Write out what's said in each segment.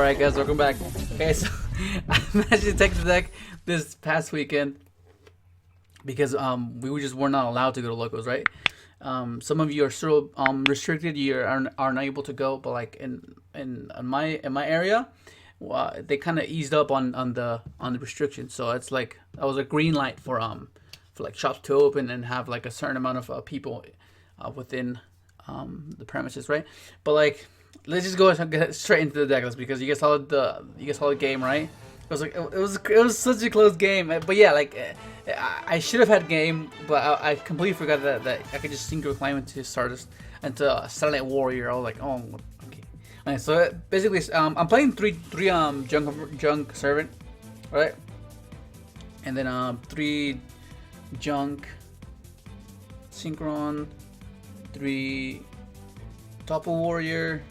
Alright guys, welcome back. Okay, so I managed to take the deck this past weekend because we just were not allowed to go to locals, right? Some of you are still restricted, you are not able to go, but like in my area, they kind of eased up on the restrictions. So it's like that was a green light for like shops to open and have like a certain amount of people within the premises, right? But like, let's just go straight into the deck list because you guys saw the game, right? It was such a close game, but yeah, like I should have had game, but I completely forgot that I could just synchro climb into Stardust into Starlight Warrior. I was like, oh, okay. Alright, so basically, I'm playing three junk servant, right? And then 3 junk synchron, 3 Doppel warrior,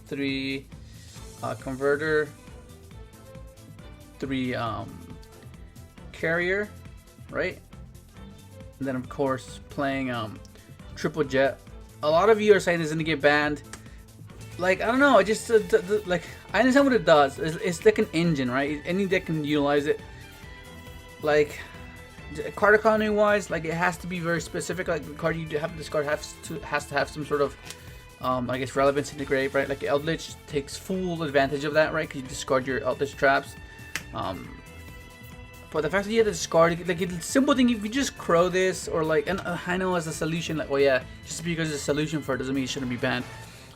3 converter, 3 carrier, right? And then of course playing triple jet. A lot of you are saying it's gonna get banned. Like, I don't know, I just like, I understand what it does. It's like an engine, right? Any deck can utilize it. Like, card economy wise, like, it has to be very specific. Like, the card you have to discard has to have some sort of I guess relevance in the grave, right? Like Eldritch takes full advantage of that, right? Because you discard your Eldritch traps. But the fact that you have to discard, like, it's a simple thing. If you just crow this, or like, and I know as a solution, like, well, yeah, just because it's a solution for it doesn't mean it shouldn't be banned.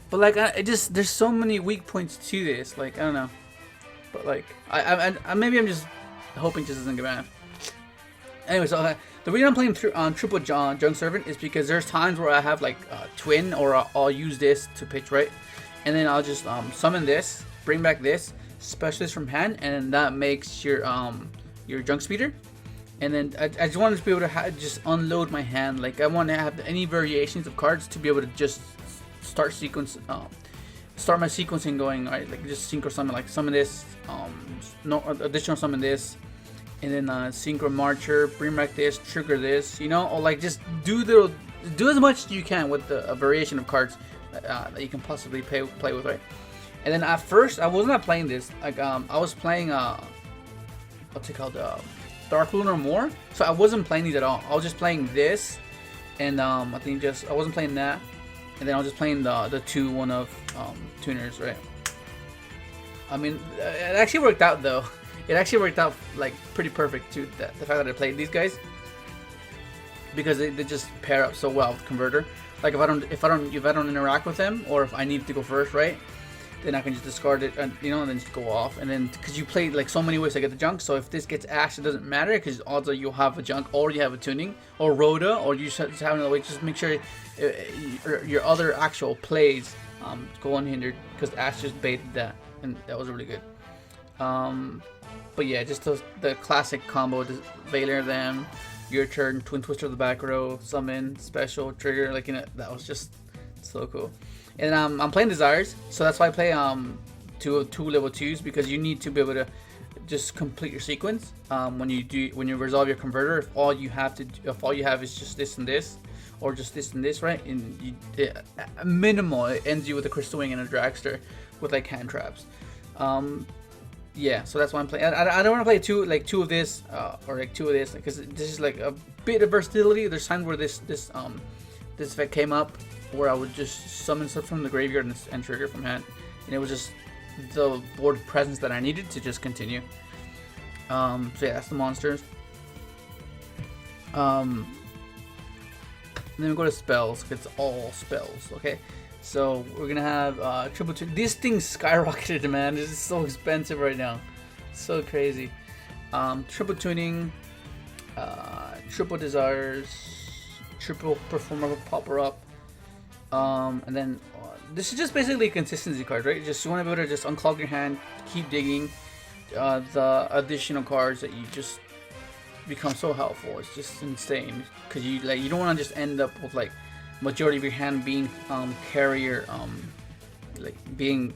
But like, there's so many weak points to this. Like, I don't know. But like, I maybe I'm just hoping this doesn't get banned. Anyway, so the reason I'm playing triple junk servant is because there's times where I have like twin, or I'll use this to pitch, right? And then I'll just summon this, bring back this, specialist from hand, and that makes your junk speeder. And then I just wanted to be able to just unload my hand. Like, I want to have any variations of cards to be able to just start my sequencing going. Right, like just synchro summon, like summon this, no additional summon this. And then synchro marcher, bring back this, trigger this, you know, or like just do as much as you can with the variation of cards that you can possibly play with, right? And then at first I was not playing this. Like I was playing what's it called, Dark Lunar More. So I wasn't playing these at all. I was just playing this, and I think I wasn't playing that, and then I was just playing the 2 1-of tuners, right? I mean, it actually worked out though. It actually worked out like pretty perfect too. The fact that I played these guys, because they just pair up so well with converter. Like if I don't interact with them, or if I need to go first, right? Then I can just discard it, and you know, and then just go off. And then because you play like so many ways to get the junk, so if this gets ash, it doesn't matter because also you'll have a junk, or you have a tuning, or Rhoda, or you just have another way. Just make sure your other actual plays go unhindered, because ash just baited that, and that was really good. But yeah, just the classic combo, just Veiler them, your turn, Twin Twister of the back row, summon, special, trigger, like, you know, that was just so cool. And I'm playing Desires, so that's why I play two level 2s, because you need to be able to just complete your sequence when you resolve your converter. If all you have is just this and this, or just this and this, right? And minimal, it ends you with a Crystal Wing and a Dragster with like hand traps. Yeah, so that's why I'm playing. I don't want to play two of this or like 2 of this, because this is like a bit of versatility. There's times where this effect came up where I would just summon stuff from the graveyard and trigger from hand, and it was just the board presence that I needed to just continue. So yeah, that's the monsters. And then we go to spells. It's all spells, okay? So we're gonna have triple tuning. These things skyrocketed, man. This is so expensive right now, so crazy. Triple tuning, triple desires, triple performer popper up, and then this is just basically a consistency card, right? You want to be able to just unclog your hand, keep digging. The additional cards that you just become so helpful. It's just insane, because you don't want to just end up with like majority of your hand being carrier, like being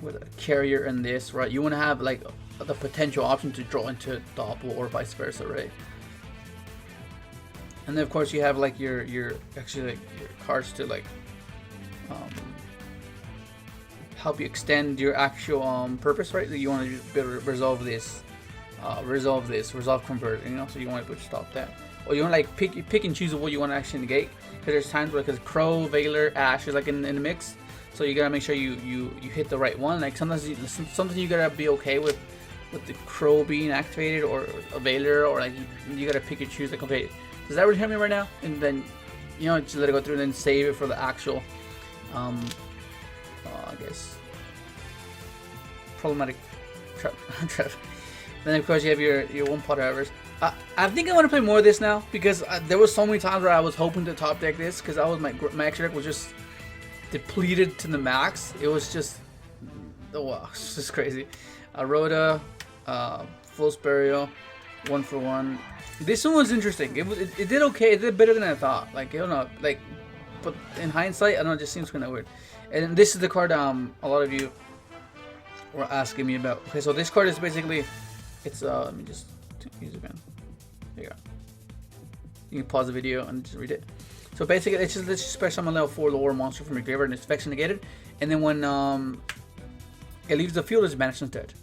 with a carrier in this, right? You want to have like the potential option to draw into Doppel or vice versa, right? And then of course you have like your actually like your cards to like help you extend your actual purpose, right? That you want to resolve this, resolve convert, you know. So you want to stop that, or you want to like pick and choose what you want to actually negate. Because there's times where, because Crow, Veiler, Ash is like in the mix, so you gotta make sure you hit the right one. Like sometimes you gotta be okay with the Crow being activated, or a Veiler, or like you gotta pick and choose. Like, okay, does that really hurt me right now? And then, you know, just let it go through and then save it for the actual, I guess, problematic trap. Then of course you have your one pot drivers. I think I want to play more of this now, because there was so many times where I was hoping to top deck this, because I was my extra deck was just depleted to the max. It was just, oh wow, it's just crazy. Rhoda, False Burial, 1-for-1. This one was interesting. It did okay. It did better than I thought. Like, I don't know, like, but in hindsight, I don't know, it just seems kind of weird. And this is the card a lot of you were asking me about. Okay, so this card is basically, it's let me just use it again. There you go. You can pause the video and just read it. So basically, it's just special summon level 4 lower monster from your graveyard and it's affection negated. And then when it leaves the field, it's banished instead.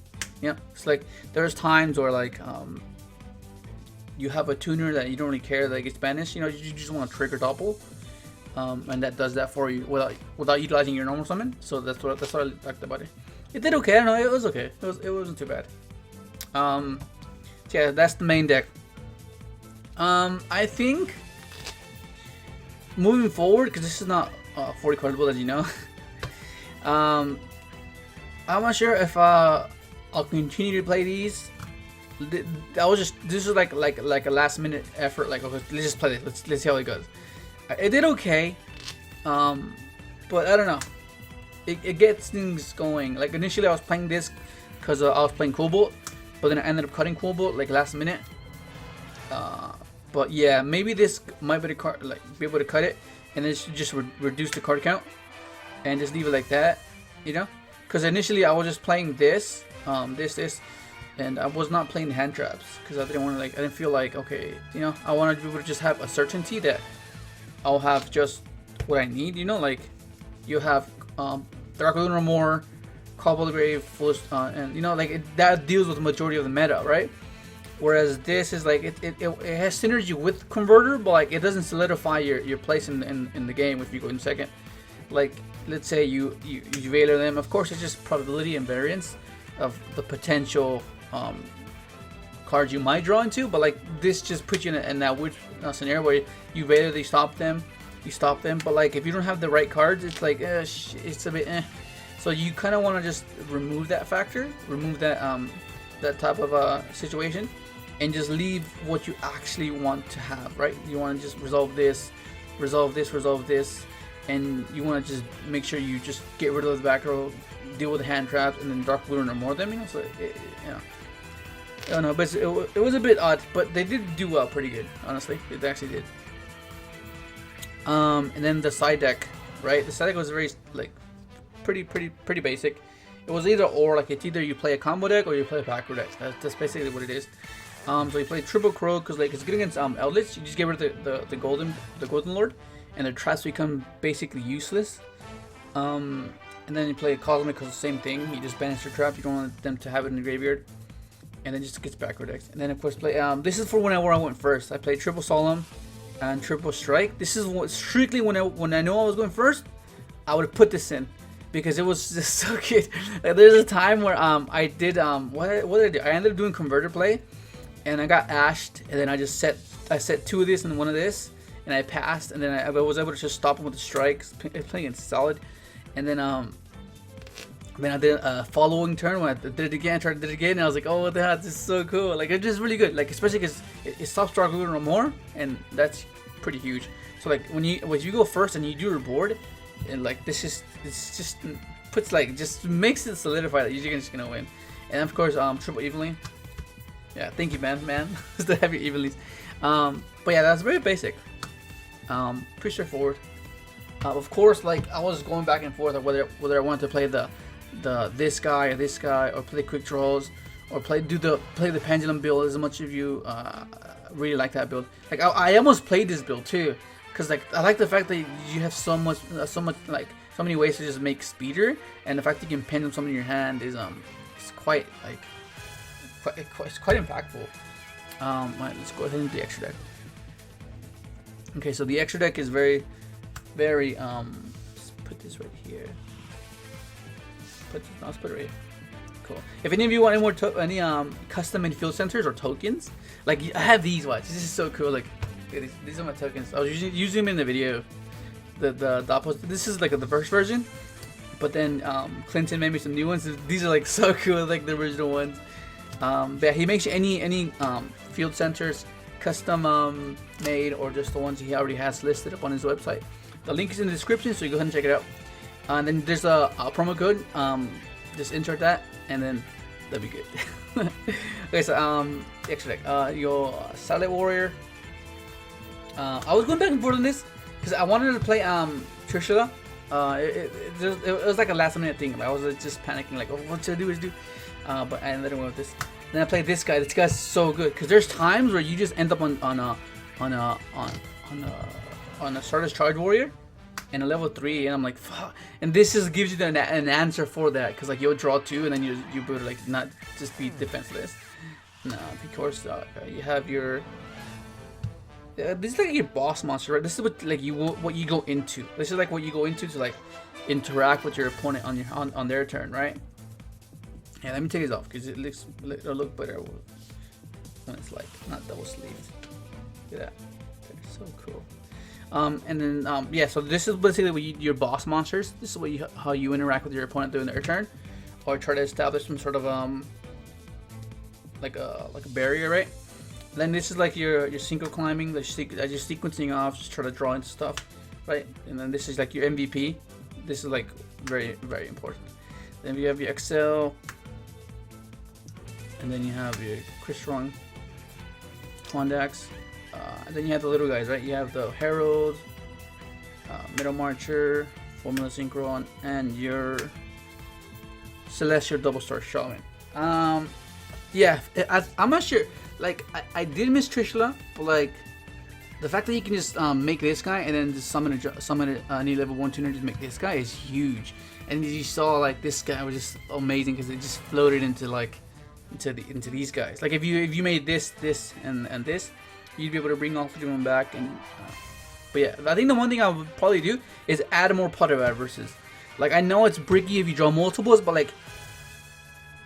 Yeah, it's like there's times where like you have a tuner that you don't really care that gets banished. You know, you just want to trigger Doppel, and that does that for you without utilizing your normal summon. So that's what I liked about it. It did okay. I don't know, it was okay. It wasn't too bad. So yeah, that's the main deck. I think moving forward, because this is not 40 card build, as you know. I'm not sure if I'll continue to play these. This was like a last minute effort. Like, okay, let's just play it. Let's see how it goes. It did okay, but I don't know. It gets things going. Like initially, I was playing this because I was playing Cobalt, but then I ended up cutting Cobalt like last minute. But yeah, maybe this might be be able to cut it, and then just reduce the card count, and just leave it like that, you know. Because initially I was just playing this, this, and I was not playing hand traps because I didn't want to, like, I didn't feel like, okay, you know, I wanted to be able to just have a certainty that I'll have just what I need, you know, like you have Dark Lunar or more, Cobble the Grave, and you know, like that deals with the majority of the meta, right? Whereas this is like it has synergy with Converter, but like it doesn't solidify your place in the game if you go in second. Like, let's say you Veiler them. Of course, it's just probability and variance of the potential cards you might draw into. But like this just puts you in that weird scenario where you Veiler, you stop them. But like if you don't have the right cards, it's like it's a bit eh. So you kind of want to just remove that factor, remove that that type of situation, and just leave what you actually want to have, right? You want to just resolve this, and you want to just make sure you just get rid of the back row, deal with the hand traps, and then Dark Lunar or more of them, you know. So you know, I don't know, but it was a bit odd, but they did do pretty good, honestly. They actually did. And then the side deck, right? The side deck was very like pretty basic. It was either or, like it's either you play a combo deck or you play a back row deck. That's basically what it is. So you play triple Crow because like it's good against Eldritch. You just get rid of the Golden Lord, and the traps become basically useless. And then you play a Cosmic because the same thing. You just banish your trap. You don't want them to have it in the graveyard, and then just gets back row decks. And then of course play. This is for where I went first. I played triple Solemn and triple Strike. This is strictly when I know I was going first. I would have put this in, because it was just so good. Like, there's a time where I did what did I do? I ended up doing converter play, and I got ashed, and then I set 2 of this and 1 of this, and I passed, and then I was able to just stop him with the strikes, playing it solid, and then I did a following turn when I did it again, tried to do it again, and I was like, oh, what the hell, this is so cool. Like, it's just really good, like especially because it stops Dark Lunar no more, and that's pretty huge. So like when you go first and you do your board, and like it's just puts like just makes it solidify that you're just gonna win. And of course triple Evenly. Yeah, thank you man to have your Evenlies. But yeah, that's very basic, pretty straightforward. Of course, like I was going back and forth on whether I wanted to play this guy or play quick draws or play the pendulum build, as much of you really like that build. Like I almost played this build too, because like I like the fact that you have so much so many ways to just make speeder, and the fact that you can pin something in your hand is it's quite like it's quite impactful. Right, let's go ahead and do the extra deck. Okay, so the extra deck is very let's put this right here. Let's put it right here. Cool. If any of you want any more any custom made field centers or tokens, like I have these. Watch, this is so cool. Like these are my tokens. I was using them in the video. The Doppel. This is like the first version, but then Clinton made me some new ones. These are like so cool, like the original ones. But yeah, he makes any field centers custom made, or just the ones he already has listed up on his website. The link is in the description, so you go ahead and check it out. And then there's a promo code. Just insert that, and then that'd be good. Okay, so extra deck. Your Silent Warrior. I was going back and forth on this because I wanted to play Trishula. It was like a last minute thing. I was just panicking, like, oh, what should I do? But I ended up with this. Then I played this guy. This guy's so good because there's times where you just end up on a Stardust Charge Warrior and a level 3, and I'm like, fuck. And this just gives you an answer for that, because like you'll draw 2 and then you would like not just be defenseless. No, of course you have your. This is like your boss monster, right? This is what you go into. This is like what you go into to like interact with your opponent on their turn, right? Yeah, let me take this off because it'll look better when it's like not double sleeved. Look at that. That's so cool. And then yeah, so this is basically your boss monsters. This is how you interact with your opponent during their turn, or try to establish some sort of like a barrier, right? Then this is like your synchro climbing, just sequencing off, just try to draw into stuff, right? And then this is like your MVP. This is like very important. Then you have your Excel, and then you have your Chris Strong, Quandax, and then you have the little guys, right? You have the Herald, Middle Marcher, Formula Synchro, and your Celestial Double Star Shaman. Yeah, I'm not sure. Like I did miss Trishula, but like the fact that you can just make this guy and then just summon any level 1 tuner, just make this guy is huge. And you saw like this guy was just amazing because it just floated into into these guys. Like if you made this and this, you'd be able to bring all 3 of them back. And but yeah, I think the one thing I would probably do is add more Potter versus. Like I know it's bricky if you draw multiples, but like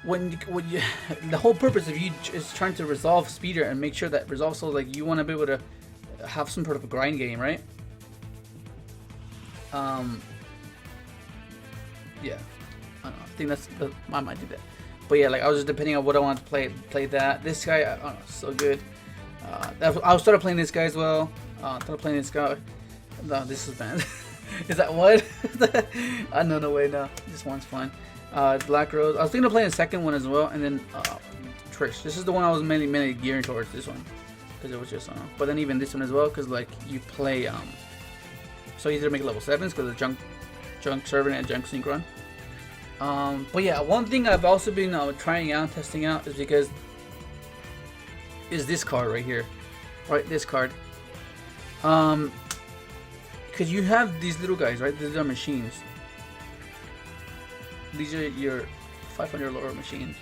when you the whole purpose of you is trying to resolve speeder and make sure that resolve, so like you want to be able to have some sort of a grind game, right? Yeah, I don't know. I think I might do that. But yeah, like I was just depending on what I want to play that. This guy, I don't know, so good. I started playing this guy as well. Started playing this guy. No, this is bad. Is that what? No way, no. This one's fine. Black Rose. I was thinking of playing the second one as well, and then Trish. This is the one I was mainly gearing towards. This one, because it was just. But then even this one as well, because like you play. So easy to make level 7s because of junk servant and junk synchron. But yeah, one thing I've also been trying out, testing out, is because is this card right here, right? This card. Because you have these little guys, right? These are machines. These are your 500 lower machines.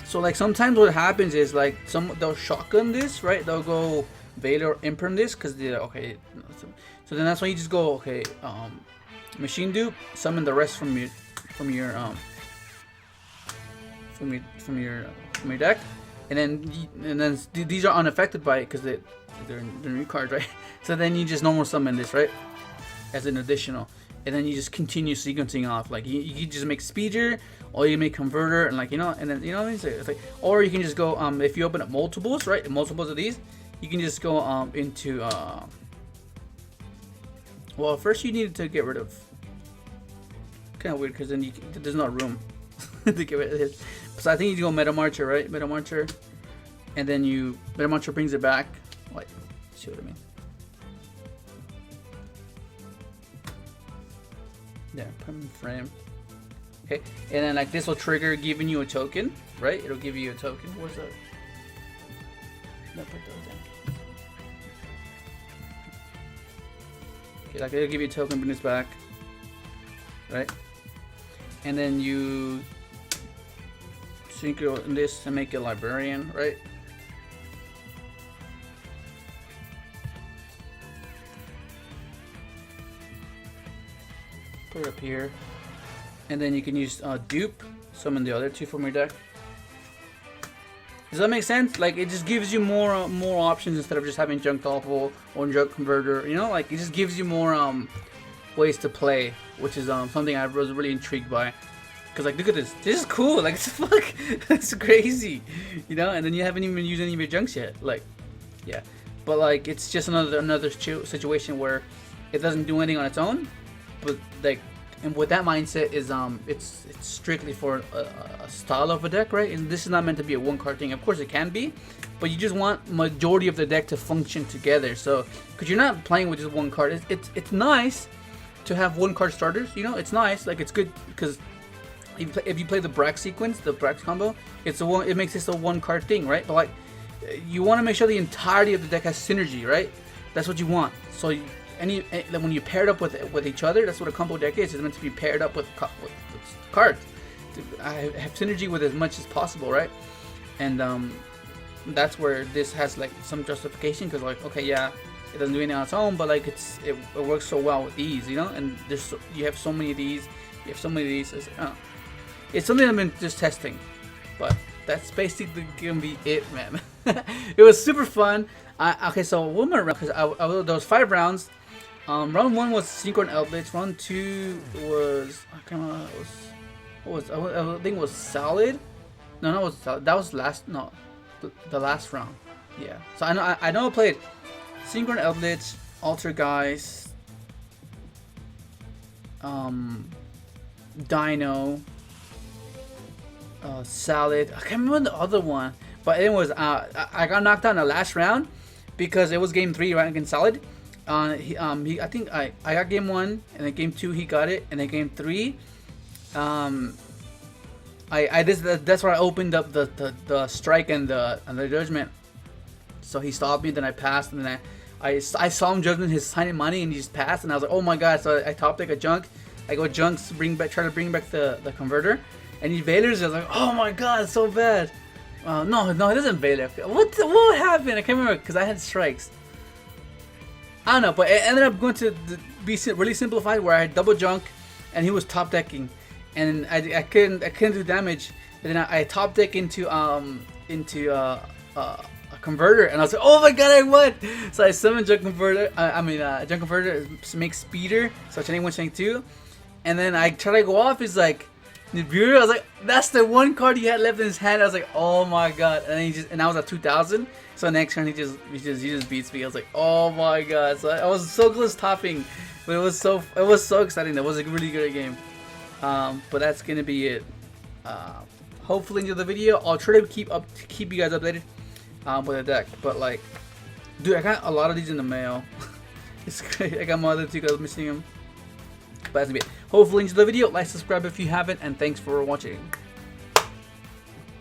So like sometimes what happens is like they'll shotgun this, right? They'll go Vader or imprint this because they're okay. So then that's when you just go okay. Machine dupe, summon the rest from your deck, and then these are unaffected by it because they're new cards, right? So then you just normal summon this, right, as an additional, and then you just continue sequencing off. Like you just make speeder, or you make converter, and like and then what I mean. So it's like, or you can just go if you open up multiples, right, multiples of these, you can just go into well, first you need to get rid of. Kind of weird because then there's not room to get rid of this. So I think you go Meta Marcher, right? Meta Marcher, and then Meta Marcher brings it back. Wait, see what I mean? Yeah, permanent frame. Okay, and then like this will trigger giving you a token, right? It'll give you a token. Where's that? No, put those in. Okay, like it'll give you a token, bring this back. right? And then you synchro in this and make a librarian, right? Put it up here. And then you can use dupe, summon the other two from your deck. Does that make sense? Like, it just gives you more options instead of just having junk Doppel or junk converter. You know, like, it just gives you more ways to play, which is something I was really intrigued by. Cause like, look at this. This is cool. Like, it's fuck, it's crazy. You know, and then you haven't even used any of your junks yet. Like, yeah, but like, it's just another situation where it doesn't do anything on its own, but like. And with that mindset is it's strictly for a style of a deck, right? And this is not meant to be a one card thing. Of course it can be, but you just want majority of the deck to function together. So because you're not playing with just one card, it's nice to have one card starters. You know, it's nice, like it's good because if you play the Brax sequence, the Brax combo, it makes this a one card thing, right? But like you want to make sure the entirety of the deck has synergy, right? That's what you want. So when you pair it up with each other, that's what a combo deck is. It's meant to be paired up with cards. I have synergy with as much as possible, right? And that's where this has like some justification because like, okay, yeah, it doesn't do anything on its own, but like it works so well with these, you know. And you have so many of these, you have so many of these. It's something I've been just testing, but that's basically gonna be it, man. It was super fun. Okay, so one more round because there was 5 rounds. Round 1 was Synchro and Eldritch. Round 2 was I think it was Solid. No, that was Solid. That was the last round. Yeah. So I know I played Synchro and Eldritch, Altergeist, Dino, Salad. I can't remember the other one, but it was I got knocked out in the last round because it was game 3 right against Salad. I think I got game 1 and then game 2 he got it, and then game 3 that's where I opened up the strike and the judgment. So he stopped me, then I passed, and then I saw him judgment his tiny money and he just passed, and I was like, oh my god. So I top deck a junk. I go junks, try to bring back the converter, and he Valors. I was like, oh my god, it's so bad. No, it doesn't Valor. What happened? I can't remember because I had strikes. I don't know, but it ended up going to be really simplified where I had double junk, and he was top decking, and I couldn't do damage. And then I top deck into a converter, and I was like, oh my god, I won! So I summoned junk converter. Junk converter makes speeder, so chain 1, chain 2, and then I try to go off. He's like, Nibiru. I was like, that's the one card he had left in his hand. I was like, oh my god! And I was at 2,000. So next turn he just beats me. I was like, oh my god! So I was so close topping, but it was so exciting. That was a really good game. But that's gonna be it. Hopefully enjoy the video. I'll try to keep you guys updated with the deck. But like, dude, I got a lot of these in the mail. It's great. I got my other 2 guys missing them. But that's gonna be it. Hopefully enjoy the video. Like, subscribe if you haven't, and thanks for watching.